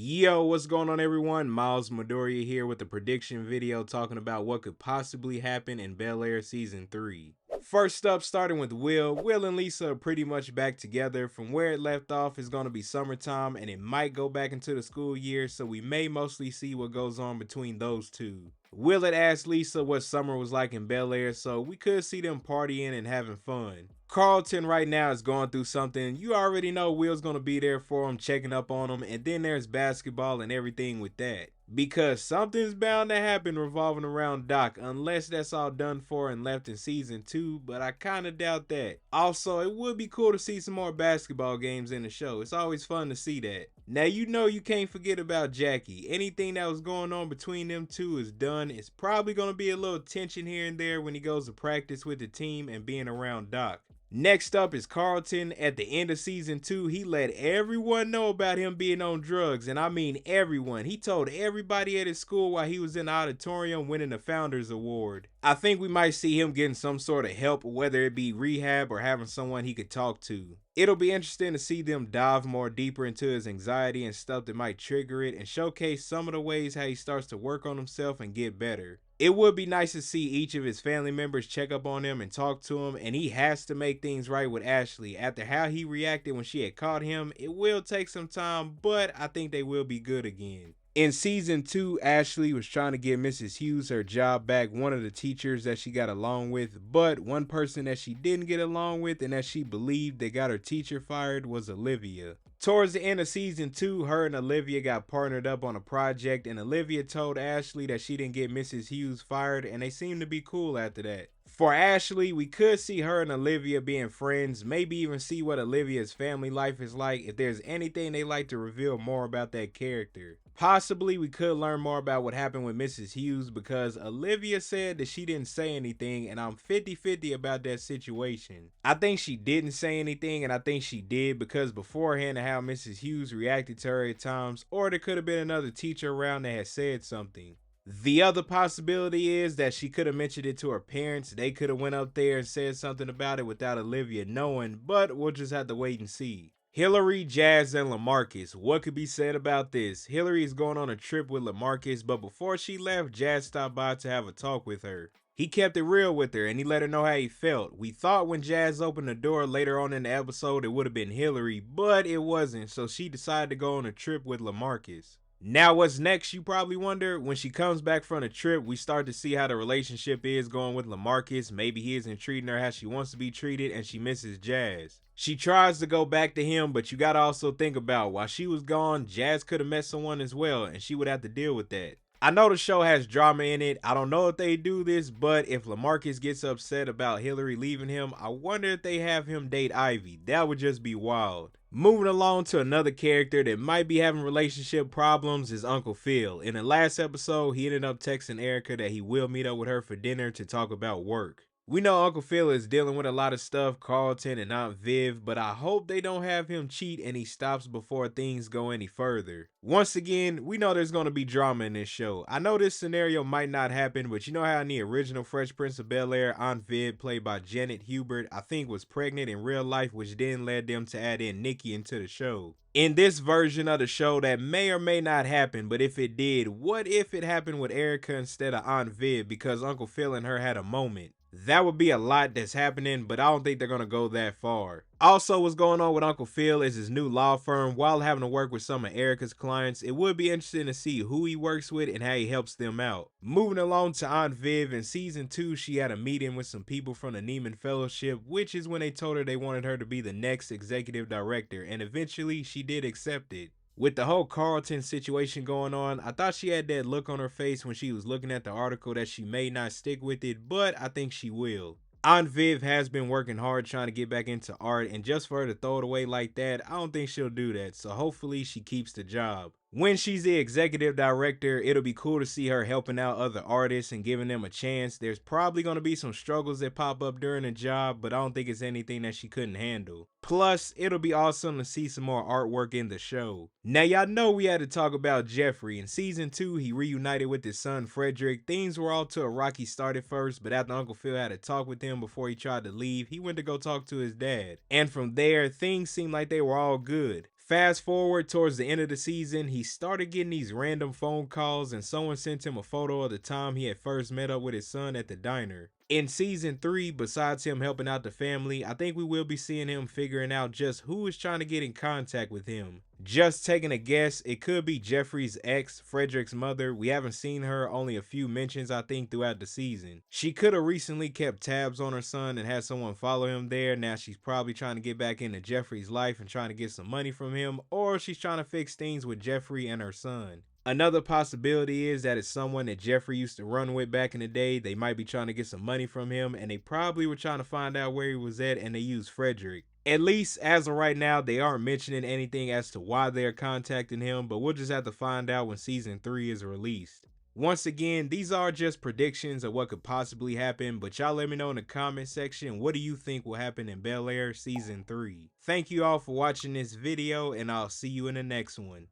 Yo, what's going on everyone? Miles Midoriya here with a prediction video talking about what could possibly happen in Bel-Air Season 3. First up, starting with Will and Lisa are pretty much back together. From where it left off is going to be summertime and it might go back into the school year, so we may mostly see what goes on between those two. Will had asked Lisa what summer was like in Bel-Air, so we could see them partying and having fun. Carlton right now is going through something. You already know Will's going to be there for him, checking up on him, and then there's basketball and everything with that. Because something's bound to happen revolving around Doc, unless that's all done for and left in season 2, but I kinda doubt that. Also, it would be cool to see some more basketball games in the show. It's always fun to see that. Now you know you can't forget about Jackie. Anything that was going on between them two is done. It's probably gonna be a little tension here and there when he goes to practice with the team and being around Doc. Next up is Carlton. At the end of season 2, he let everyone know about him being on drugs, and I mean everyone. He told everybody at his school while he was in the auditorium winning the Founders Award. I think we might see him getting some sort of help, whether it be rehab or having someone he could talk to. It'll be interesting to see them dive more deeper into his anxiety and stuff that might trigger it and showcase some of the ways how he starts to work on himself and get better. It would be nice to see each of his family members check up on him and talk to him, and he has to make things right with Ashley. After how he reacted when she had caught him, it will take some time, but I think they will be good again. In season 2, Ashley was trying to give Mrs. Hughes her job back, one of the teachers that she got along with, but one person that she didn't get along with and that she believed they got her teacher fired was Olivia. Towards the end of season 2, her and Olivia got partnered up on a project, and Olivia told Ashley that she didn't get Mrs. Hughes fired, and they seemed to be cool after that. For Ashley, we could see her and Olivia being friends, maybe even see what Olivia's family life is like if there's anything they like to reveal more about that character. Possibly we could learn more about what happened with Mrs. Hughes because Olivia said that she didn't say anything, and I'm 50-50 about that situation. I think she didn't say anything, and I think she did because beforehand of how Mrs. Hughes reacted to her at times, or there could have been another teacher around that had said something. The other possibility is that she could have mentioned it to her parents. They could have went up there and said something about it without Olivia knowing, but we'll just have to wait and see. Hillary, Jazz, and LaMarcus. What could be said about this? Hillary is going on a trip with LaMarcus, but before she left, Jazz stopped by to have a talk with her. He kept it real with her and he let her know how he felt. We thought when Jazz opened the door later on in the episode it would have been Hillary, but it wasn't, so she decided to go on a trip with LaMarcus. Now what's next, you probably wonder? When she comes back from the trip, we start to see how the relationship is going with LaMarcus. Maybe he isn't treating her how she wants to be treated and she misses Jazz. She tries to go back to him, but you gotta also think about while she was gone, Jazz could have met someone as well and she would have to deal with that. I know the show has drama in it. I don't know if they do this, but if LaMarcus gets upset about Hillary leaving him, I wonder if they have him date Ivy. That would just be wild. Moving along to another character that might be having relationship problems is Uncle Phill. In the last episode, he ended up texting Erica that he will meet up with her for dinner to talk about work. We know Uncle Phill is dealing with a lot of stuff, Carlton and Aunt Viv, but I hope they don't have him cheat and he stops before things go any further. Once again, we know there's going to be drama in this show. I know this scenario might not happen, but you know how in the original Fresh Prince of Bel-Air, Aunt Viv, played by Janet Hubert, I think was pregnant in real life, which then led them to add in Nikki into the show. In this version of the show, that may or may not happen, but if it did, what if it happened with Erica instead of Aunt Viv because Uncle Phill and her had a moment? That would be a lot that's happening, but I don't think they're going to go that far. Also, what's going on with Uncle Phill is his new law firm. While having to work with some of Erica's clients, it would be interesting to see who he works with and how he helps them out. Moving along to Aunt Viv, in season 2, she had a meeting with some people from the Neiman Fellowship, which is when they told her they wanted her to be the next executive director, and eventually she did accept it. With the whole Carlton situation going on, I thought she had that look on her face when she was looking at the article that she may not stick with it, but I think she will. Aunt Viv has been working hard trying to get back into art, and just for her to throw it away like that, I don't think she'll do that, so hopefully she keeps the job. When she's the executive director, it'll be cool to see her helping out other artists and giving them a chance. There's probably going to be some struggles that pop up during the job, but I don't think it's anything that she couldn't handle. Plus, it'll be awesome to see some more artwork in the show. Now y'all know we had to talk about Jeffrey. In season 2, he reunited with his son Frederick. Things were off to a rocky start at first, but after Uncle Phill had a talk with him before he tried to leave, he went to go talk to his dad. And from there, things seemed like they were all good. Fast forward towards the end of the season, he started getting these random phone calls and someone sent him a photo of the time he had first met up with his son at the diner. In season 3, besides him helping out the family, I think we will be seeing him figuring out just who is trying to get in contact with him. Just taking a guess, it could be Jeffrey's ex, Frederick's mother. We haven't seen her, only a few mentions I think throughout the season. She could have recently kept tabs on her son and had someone follow him there. Now she's probably trying to get back into Jeffrey's life and trying to get some money from him, or she's trying to fix things with Jeffrey and her son. Another possibility is that it's someone that Jeffrey used to run with back in the day. They might be trying to get some money from him, and they probably were trying to find out where he was at, and they used Frederick. At least as of right now, they aren't mentioning anything as to why they're contacting him, but we'll just have to find out when season 3 is released. Once again, these are just predictions of what could possibly happen, but y'all let me know in the comment section, what do you think will happen in Bel-Air season 3? Thank you all for watching this video, and I'll see you in the next one.